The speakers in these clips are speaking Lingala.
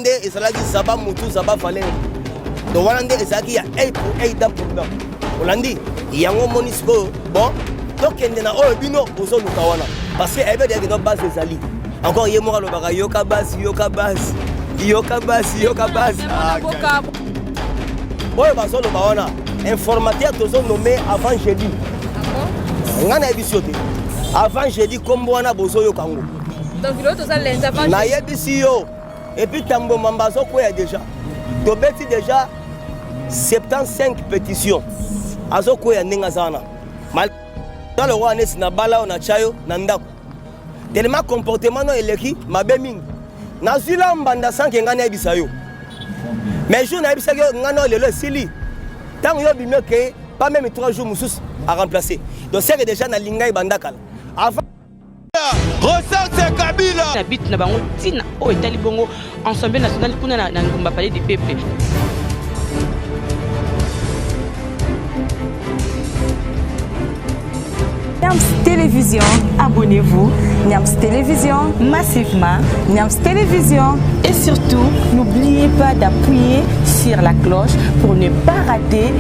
Et ça dit Zaba Moutou, Zaba Fallait. Donc, on a dit qu'il y a 1 pour 1 dans pour dans. On a dit, il y a un monisco. Bon, donc il y a un bino pour son Lukawana. Parce qu'il y a une base des alliés. Encore, il y a un bas, Yoka base, Yoka base. Yoka base, Yoka base. Oui, parce que le informateur, tous ont nommé avant jeudi. On a dit avant jeudi, comme on a besoin de Congo. Donc, l'autre, ça l'intervention. Na yebisi yo. Et puis Tambo Mambazo quoi déjà. Dobeti déjà 75 pétitions. Azo quoi ninga zana. Mal dans le roi Anes na bala on a chayo na ndako. Tellement comportement no eleki mabe mingi. Na zila mbanda sanke ngana yebisa yo. Mais jour na yebisa yo ngana lelo sili. Tant yo bimyo ke pas même 3 jours musus à remplacer. Donc c'est déjà na linga ibandakala. Avant Kabila habite na bango tina o etali bongo ensemble national kuna na ngomba palais du peuple. Niams Télévision, abonnez-vous. Niams Télévision, massivement. Niams Télévision. Et surtout, n'oubliez pas d'appuyer sur la cloche pour ne pas rater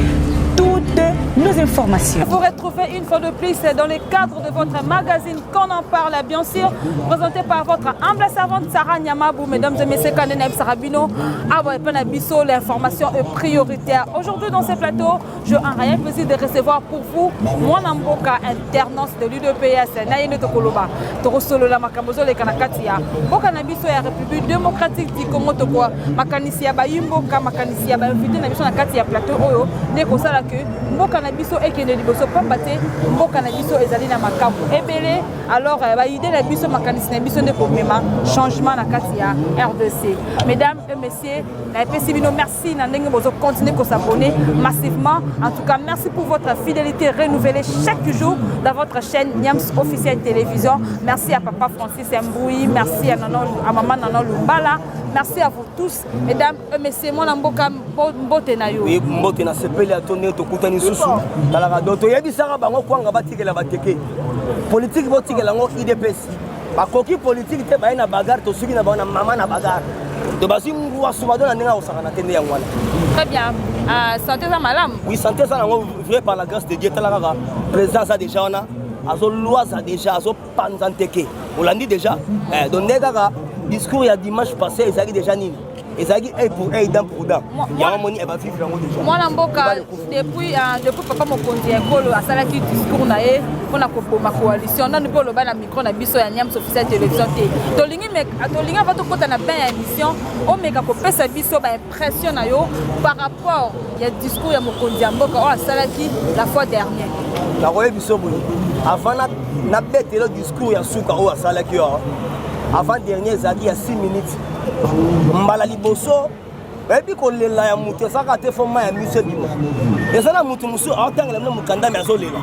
toutes nos informations. Vous retrouvez une fois de plus dans le cadre de votre magazine Qu'on en parle, bien sûr, présenté par votre humble servante Sarah Nyamabou. Mesdames et messieurs, Kandeneb Sarabino, l'information est prioritaire. Aujourd'hui, dans ce plateau, j'ai un réel plaisir de recevoir pour vous Mwanamboka, alternance de l'UDPS, Nayene Tokoloba, Torosolo la Makamozo, les Kanakatia, Boka Nabiso et République démocratique du Congo Tokwa, Makanisia Bayimboka, Makanisia Bayimboka, Nabiso Nakatia Plateau, Oyo, Nekosala que Mboka Nabiso et Kene Liboso Pambate, Mboka Nabiso et Zalina Makabu, Ebele, alors, l'idée de Nabiso Makanisia Nabiso de Pomema, changement Nakatia, RDC. Mesdames et messieurs, merci, Nandenge Bozo, continuez à s'abonner massivement. En tout cas, merci pour votre fidélité renouvelée chaque jour dans votre chaîne Niams Officielle Télévision. Merci à Papa Francis Mboui, merci à Maman Nanon Lumbala. Merci à vous tous, mesdames et messieurs. Moi, Namboka Mbotenayo. Oui, Mbotena sepeli atone to kutani susu. Talaka doto yebi sara bango kwanga batikela bateke. Politique botikela ngo IDPS. Ba koki politique te ba na bagarre to suki na ba na mama na bagarre. To basi ngwa subado na ninga osaka na tende ya ngwana. Très bien. Santé ça madame. Oui, santé ça ngo vrai par la grâce de Dieu talaka. Président ça déjà on a azo loi ça déjà azo panzanteke. On l'a dit déjà. Donc nega discours il y a dimanche passé, ils ont déjà nini. Ils ont dit 1 pour 1 dans pour dans. Il y a un moni et va vivre déjà. Moi Namboka depuis papa Mokonzi Ekolo a salaki discours na e pour la coalition. Non pour le bas la micro na biso ya Niams Officielle Télévision té. Tolingi va to kota na ben émission o meka ko pesa biso ba impression na yo par rapport il y a discours ya Mokonzi Mboka o salaki la fois dernière. La roye biso boy. Avant na bête le discours ya suka o salaki yo. Avant dernier zaki à 6 minutes. Mbala liboso. Et puis qu'on les la muté ça ka te forma ya mission bima. Et ça la mutu musu atangela na mukanda mais azolela.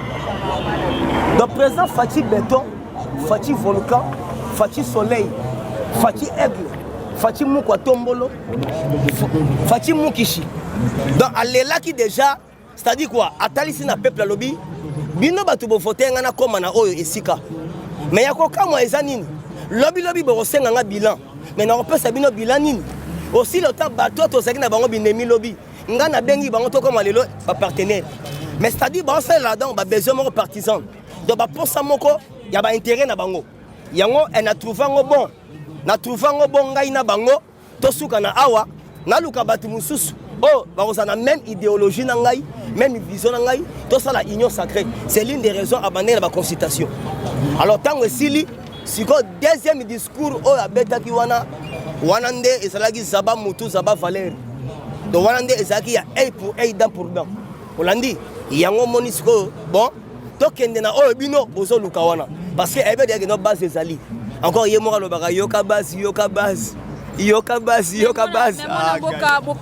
Donc président Fati Béton, Fati Volcan, Fati Soleil, Fati Aigle, Fati Mukwa Tombolo, Fati Mukishi. Donc alela qui déjà c'est-à-dire quoi? Atalisi na peuple lobby. Bino batu bo voter ngana koma na oyo esika. Mais yako kama ezanini. Lobby borosenga nga bilan. Mais na repesa bino bilan nini. Aussi le temps bateau to saki na bango binemi lobby. Nga na bengi bango to comme lelo ba partenaire. Mais c'est-à-dire ba ça là-dedans ba besoin mo partisan. Donc ba pour ça moko ya ba intérêt na bango. Yango na trouver ngo bon. Na trouver ngo bon ngai na bango to suka na awa na luka batu mususu. Oh, ba na même idéologie na ngai, même vision na ngai, to ça la union sacrée. C'est l'une des raisons abandonner la consultation. Alors tant que sili si le deuxième discours au abetaki wana nde esalaki Zaba Moutou Zaba Fallait. Donc wana nde ezalaki ya 1 pour 1 dans pour dans. Olandi yango monisco bon to kende na o bino bozo luka wana parce que ebe de no base ezali. Encore yemo lo baka yoka base Yoka base.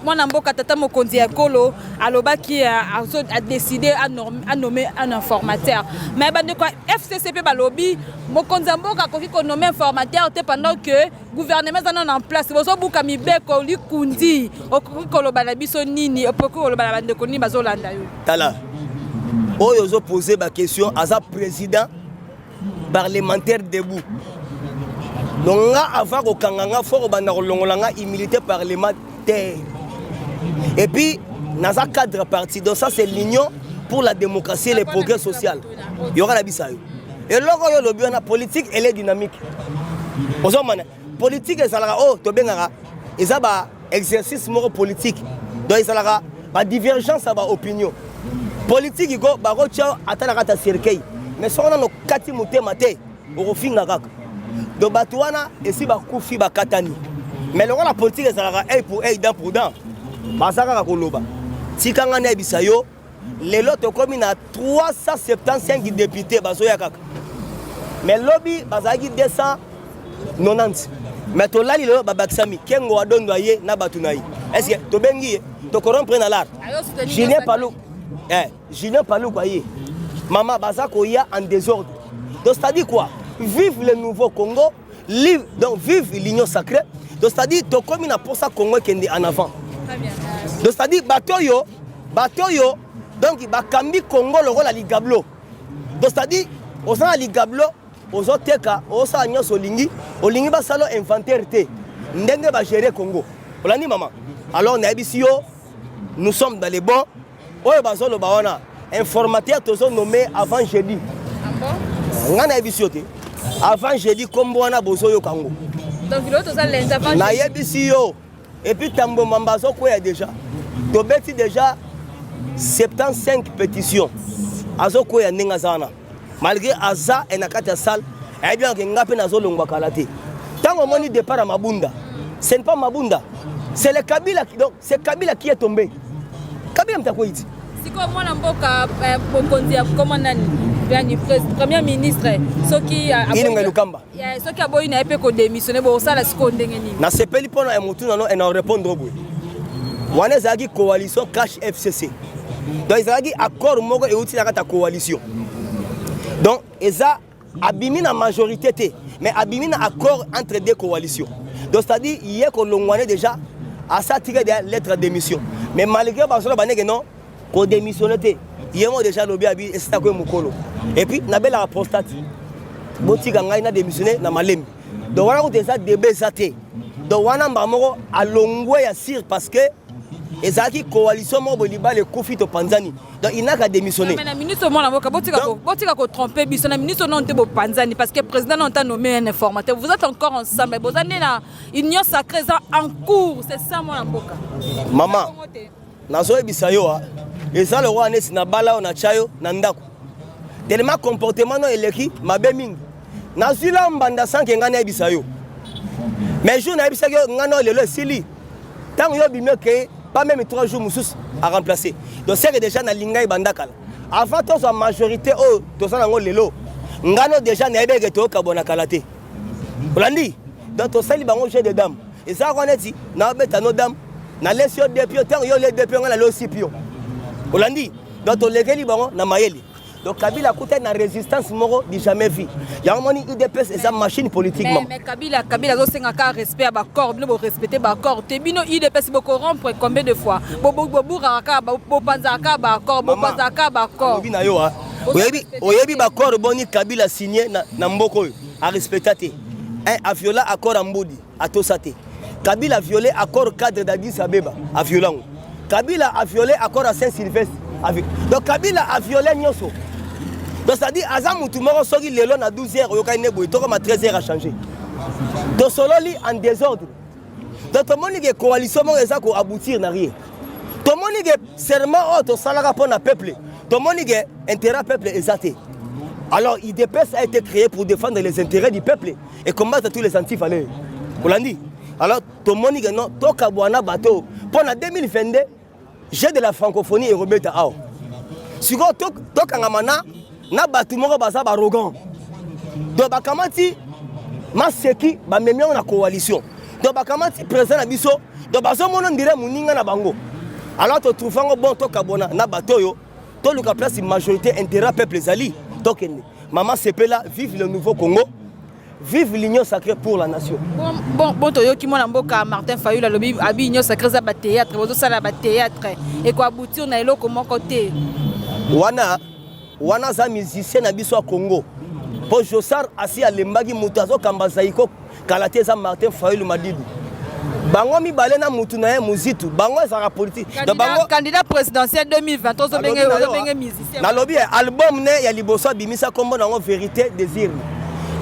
Moi Mboka tata Mokonzi Ekolo alobaki a décidé à nommer un informateur. Mais bande quoi FCCP balobi Mokonzi Mboka ko nommer informateur pendant que gouvernement en place. Bozo buka mibeko likundi okoko lo bana biso nini okoko lo bana bande ko ni bazolanda yo. Tala. Oyo zo poser ba question à sa président parlementaire debout. Donc avant ko kanganga fort banda ko longolanga immunité parlementaire. Et puis dans un cadre parti, donc ça c'est l'union pour la démocratie et le progrès social. Il y aura la bisayo. Et lorsque le bien la politique elle est dynamique. Politique ça la oh to bengara et ça ba exercice moro politique. Donc ça la ba divergence ça ba opinion. Politique go ba ko tia atana kata cercueil. Mais so on a no kati muté maté au finga kaka. Donc batouana et si ba kufi ba katani. Mais le la politique ça la œil pour œil dent pour dent. Ba ça ka koloba. Tikanga na bisayo les lots comme il a 375 députés bazoya kaka. Mais lobby bazaki 290. Mais to lali lo babaksami kengo adondo aye na batunayi. Est-ce que to bengi to corrompre na l'art? Julien Palou. Julien Palou quoi yé. Maman bazako ya en désordre. Donc c'est-à-dire quoi? Vive le nouveau Congo, donc vive l'union sacrée. Donc c'est-à-dire to comme il a pour ça Congo qui est en avant. Très bien. Donc c'est-à-dire batoyo donc il va cambi Congo le rôle à ligablo. Donc c'est-à-dire au sein à ligablo aux autres cas au sein à olingi ba salo inventaire té ndenge ba gérer Congo. On dit maman. Alors on a ici nous sommes dans les bons. Oyo ba solo ba wana informateur tous nommé avant jeudi. Ngana ici té avant jeudi comme wana bozo yo Congo. Donc l'autre ça l'intervention. Na ici yo et puis tambo mambazo quoi déjà. To beti déjà 75 pétitions. Azo ko ya ninga zana. Malgré Aza et Nakata Sal, et bien que Ngapé Nazo Longwa Kalate. Tant au moment du départ à Mabunda, ce n'est pas Mabunda, c'est le Kabila qui donc c'est Kabila qui est tombé. Kabila m'takoiti. C'est comme moi l'amboka comment premier ministre ce qui a ce qui a beau une épée qu'on démissionné pour ça la seconde ngeni. Na sepeli pona e mutu nano en répondre boy. Wana zagi coalition cash FCC. Donc ils ont dit accord moko et outil la coalition. Donc ils ont abîmé la majorité mais abîmé l'accord entre deux coalitions. Donc c'est-à-dire hier qu'on l'a déjà à ça tirer des lettres de démission. Mais malgré que non qu'on démissionne hier on déjà lobby abi et c'est à quoi mukolo. Et puis na belle apostate. Boti ganga na démissionné na malem. Donc voilà où déjà débat ça té. Donc wana mbamoko alongwe ya sir parce que ezaki coalition mo boliba le kofi to panzani. Donc il n'a qu'à démissionner. Mais la ministre mon avocat botika ko tromper biso na ministre non te bo panzani parce que président non t'a nommé un informateur. Vous êtes encore ensemble. Vous êtes na union sacrée en cours, c'est ça mon avocat. Maman. Nazo ebisayo et ça le roi anes na bala na chayo na ndako. Tellement comportement no eleki mabe mingi. Nazila mbanda sanke ngana ebisayo. Mais jour na ebisayo ngana lelo sili. Tant yo bimé que pas même 3 jours moussous à remplacer. Donc c'est déjà na linga bandakala. Avant toute la majorité oh to ça nango lelo. Ngano déjà na ebege to kabona kalate. Olandi. Donc to sali bango jeu de dames. Et ça on dit na beta no dames na lesio de pio tant yo les deux pio ngana lo sipio. Olandi. Donc to legeli bango na mayeli. Donc Kabila coûte une résistance moro du jamais vu. Il y a un moment UDPS et sa machine politiquement. Mais Kabila zo senga ka respect à accord, nous respecter ba accord. Tebino UDPS bo corrompre combien de fois? Bo buraka bo panzaka ba accord, bo panzaka ba accord. Bina yo ha. Oyebi ba accord boni Kabila signé na mboko a respecter. A violé accord en Mbodi a tosate. Kabila a violé accord cadre d'Addis Abeba a violé. Kabila a violé accord à Saint-Sylvestre. Donc Kabila a violé Nyoso. Donc ça dit Azam Moutoumoro Sogi Lelo na 12h au Kainebo, il à 13h a changé. Donc Sololi en désordre. Donc tout le monde qui coalition pour aboutir n'a rien. Tout le monde qui serment au salaire pour le peuple. Tout le monde qui intérêt peuple exalté. Alors IDPS a été créé pour défendre les intérêts du peuple et combattre tous les antifalais. Vous l'avez dit. Alors tout le monde qui non Tokabuana bateau pendant 2022 j'ai de la francophonie et Robert Ao. Si vous Tokangamana na batumoko baza arrogant. Donc bakamati maseki ba memia na coalition. Donc bakamati président na biso donc bazo mono ndire muninga na bango. Alors to trouvango bon to kabona na batoyo to luka place majorité intérêt peuple zali tokende. Maman Sepela vive le nouveau Congo. Vive l'union sacrée pour la nation. Bon toyo ki mona mboka Martin Fayulu lobi abi union sacrée za ba théâtre, bozo sala ba théâtre et ko aboutir na eloko moko te. Wana za musicien na biso Congo. Po Josar asi alembagi mutazo kamba zaiko Kalaté ça Martin Fayulu Madidou. Bango mi balé na mutu na ye muzitu. Bango ça la politique. Candidat présidentiel 2020 to benge musicien. Na lobby album ne ya liboso bimisa kombo nango vérité désir.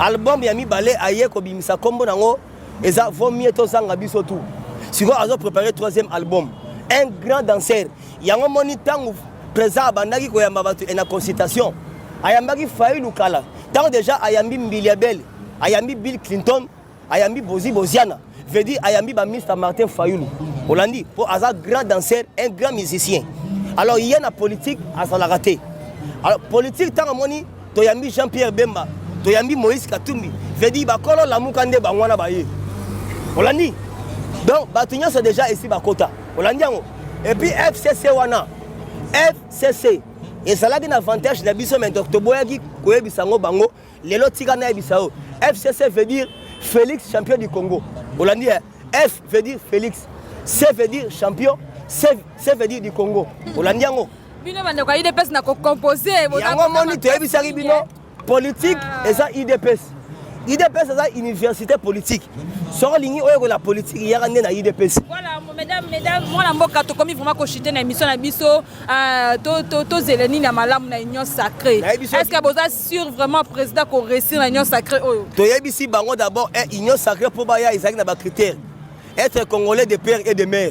Album ya mi balé aye ko bimisa kombo nango eza vaut mieux to sanga biso tout. Siko azo préparer 3e album. Un grand danseur. Yango moni tangu président bandaki ko yamba batu na consultation. Ayambaki Fayulu Kala. Tant déjà ayambi Mbiliabel, ayambi Bill Clinton, ayambi Bozi Boziana. Veut dire ayambi ba Mr Martin Fayulu. Holandi pour un grand danseur, un grand musicien. Alors il y a la politique à ça la raté. Alors politique tant moni to yambi Jean-Pierre Bemba, to yambi Moïse Katumbi. Veut dire ba kolo la mukande ba ngwana ba ye. Holandi. Donc batunya c'est déjà ici ba kota. Holandi ngo. Et puis FCC wana. FCC et ça a un avantage de biso mais Dr Boyaki koyebisango bango lelo tika na ebisao. FCC veut dire Félix champion du Congo. Holandi F veut dire Félix, C veut dire champion, C veut dire du Congo. Holandi ngo. Bino bande ko IDPS na ko composer yango moni to ebisaki bino politique et ça IDPS. IDPS c'est une université politique. Sur ligne oyo la politique il y a na IDPS. Voilà mesdames moi la mboka to komi vraiment ko chiter na émission na biso to zeleni na malamu na union sacrée. Est-ce que vous êtes sûr vraiment président ko réussir na union sacrée oyo? To yebisi bango d'abord union sacrée pour baya isaki na ba critères. Être congolais de père et de mère.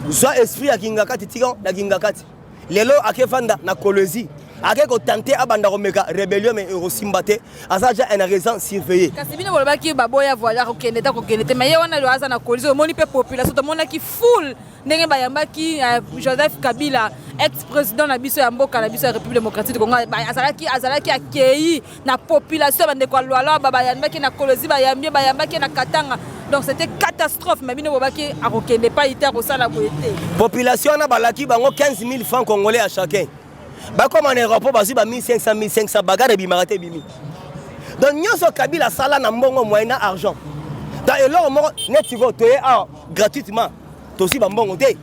Soit esprit à Kingakati tigan na Kingakati. Lelo akefanda na Kolwezi. Avec tenter abanda omeka rébellion mais eurosimbate azaja en raison surveiller kasi bino bolobaki baboya voilà kokendeta kokendete mais wana lo aza na coalition moni pe population to mona ki full ndenge bayambaki Joseph Kabila ex-président na biso ya mboka na biso ya République démocratique du Congo azalaki akei na population bande kwa lwala bayambaki na Kolwezi bayambaki na Katanga donc c'était catastrophe mais bino bolobaki akokende pas iter ko sala boyete population na balaki bango 15 000 francs congolais à chacun. Comme en Europe, basi ba 1500 bagarre bimarate bimi. Donc nyoso Kabila sala na mbongo moyen argent. Dans eloro mo netiko toye gratuitement. To si ba mbongo te.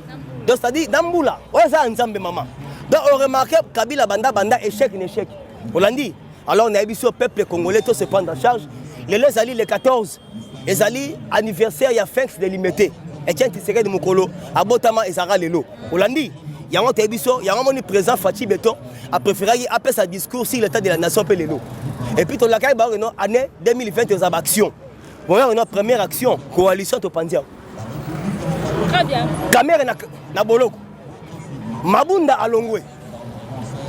Donc ça dit dambula, ouais ça nzambe maman. Donc on remarque Kabila banda échec. Holandi. Alors on a biso peuple congolais tout se prendre en charge. Les ali le 14. Les ali anniversaire ya fête de limité. Et tiens tu serais de mokolo abotama ezara lelo. Holandi. Yango tebiso yango moni président Fachi Beton a préféré après sa discours sur l'état de la nation pelelo. Et puis to la kai ba no année 2020 aux actions. Voilà une première action coalition to Pandia. Très bien. Caméra na boloko. Mabunda alongwe.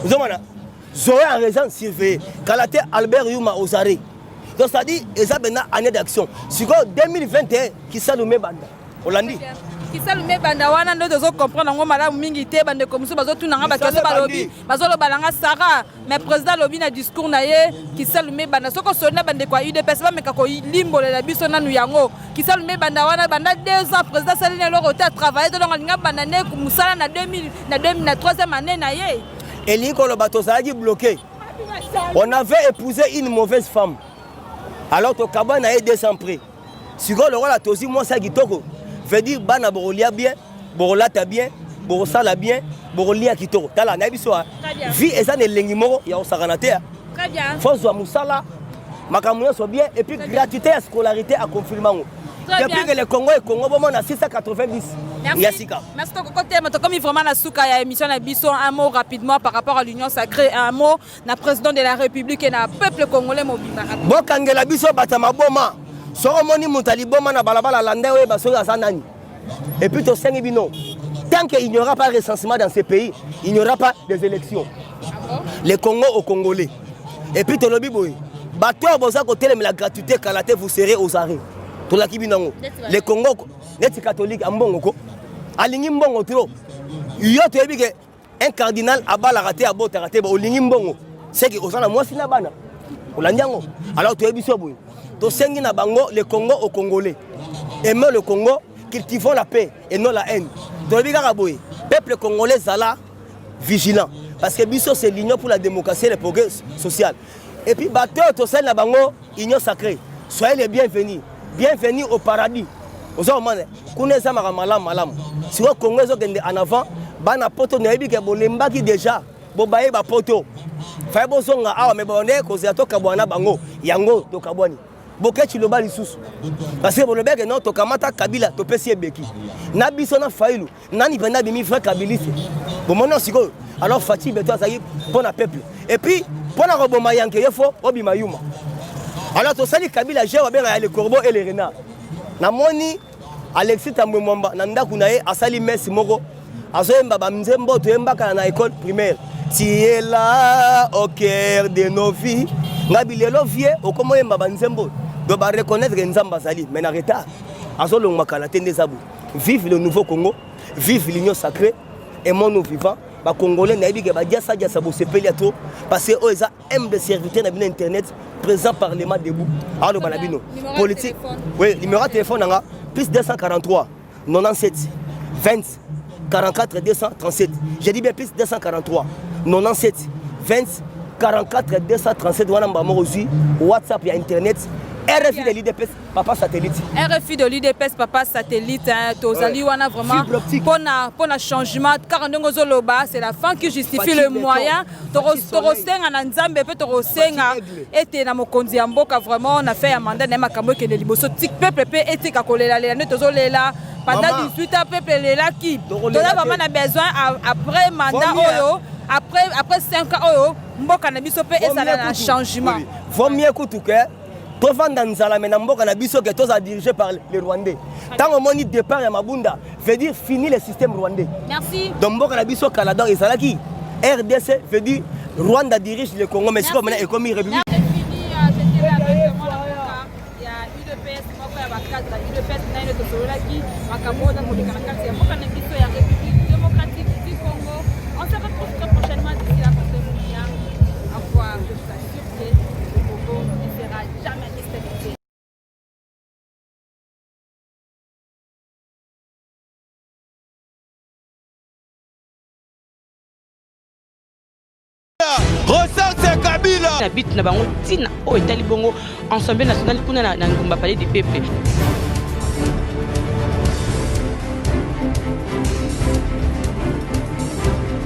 Vous avez Zoé en raison surveillé. Kalaté Albert Yuma Ozare. Donc ça dit ezabena année d'action. Sur 2021 qui s'allume banda. Holandi. Qui s'allume banda wana ndo dozo comprendre ngo malamu mingi te bande comme ça bazo tunanga ba kaso balobi bazolo balanga Sarah mais président lobi na discours na ye qui s'allume banda soko sonna bande kwa UDPS ba meka ko limbola la biso nanu yango qui s'allume banda wana banda 2 ans président Saline le rota travailler dans nga banda ne musala na 2000 na 3e année na ye et liko le bateau ça a dit bloqué. On avait épousé une mauvaise femme. Alors to kabana e 200 prix. Siko le roi la tosi moi ça kitoko. Veut dire bana borolia bien, borolata bien, borosala bien, borolia kitoko. Tala na biso vie eza ne lengimoro ya osaranate. Très bien. Faut zo musala makamuyo so bien et puis gratuité à scolarité à confirmation. Depuis que le Congo est Congo bon na 690. Merci. Merci beaucoup côté mais comme vraiment na souka ya émission na biso un mot rapidement par rapport à l'union sacrée un mot na président de la République et na peuple congolais mobimba. Bon kangela biso batama boma. Soromoni Montaliboma na balabala landa we baso azanani. Et puis to sengi bino. Tant qu'il n'y aura pas de recensement dans ces pays, il n'y aura pas des élections. Les Congo aux Congolais. Et puis to lobi boy. Bato boza côté la gratuité Kalaté vous serez aux arrêts. To la kibinango. Les Congo net catholique ambongo ko. Alingi mbongo trop. Yo to yebi que un cardinal abala raté abota raté ba olingi mbongo. C'est que osana moi sina bana. Olandiango. Alors to yebi so boy. To sengi na bango le Congo aux Congolais. Aimer le Congo, cultivons la paix et non la haine. To yebi kaka boy. Peuple congolais sala vigilant parce que biso c'est l'union pour la démocratie et le progrès social. Et puis bateau to sel na bango union sacrée. Soyez les bienvenus. Bienvenue au paradis. Aux hommes, connaissez malam. Si vous connaissez en avant, bana poto ne ebi ke bolemba ki déjà, bobaye ba poto. Fa bozonga awa me bonne ko za to kabwana bango, yango to kabwani. boketi loba lisusu parce que bolobeke non tokamata Kabila topesi ebeki na biso na failu nani penda bimi frère Kabiliste bomona siko alors Fati beto azali pour na peuple et puis pour na roboma yanke yefo obima yuma alors to sali Kabila je wa benga le corbeau et les renards na moni Alexis Tambwemba na ndaku na ye asali messe moko azoyemba ba nzembo toyembaka na école primaire tu es là au cœur de nos vies ngabi lelo vie okomoyemba ba nzembo do ba reconnaître nzamba zali mais na retard azolongwa kala tende zabu vive le nouveau Congo vive l'union sacrée et mon vivant ba congolais na yebike ba dia sa bo sepeli ato parce que eux ça aime de serviteur na bino internet présent parlement debout alors balabino politique oui numéro de téléphone nga plus 243 97 20 44 237 j'ai dit bien plus 243 97 20 44 237 wana mbamo aussi WhatsApp et internet RFI de l'IDPS papa satellite RFI de l'IDPS papa satellite tozali wana vraiment pour na changement car ndongo zoloba c'est la fin qui justifie le moyen torosenga na nzambe pe torosenga ete na mokonzi ya mboka vraiment on a fait un mandat na makambo ke de liboso tik peuple pe etika kolela lela ne tozolela pendant 18 ans peuple lela ki toza vraiment na besoin après mandat oyo après 5 ans oyo mboka na biso pe ezala na changement vaut mieux kutuke to vanda nzala mena mboka na biso que tous dirigé par les Rwandais tant au moni départ ya mabunda veut dire fini le système rwandais merci donc mboka na biso Canada ezalaki RDC veut dire Rwanda dirige le Congo mais c'est comme maintenant économie république on se retrouve très prochainement d'ici là pour terminer à voir que ça sûreté le Congo ne sera jamais déstabilisé. Ressort Kabila na bit na bango tina o etali bongo ensemble national kuna na ngumba palais du peuple.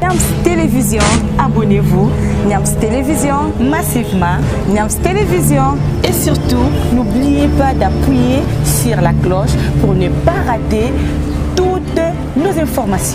Niams Télévision, abonnez-vous. Niams Télévision, massivement. Niams Télévision. Et surtout, n'oubliez pas d'appuyer sur la cloche pour ne pas rater toutes nos informations.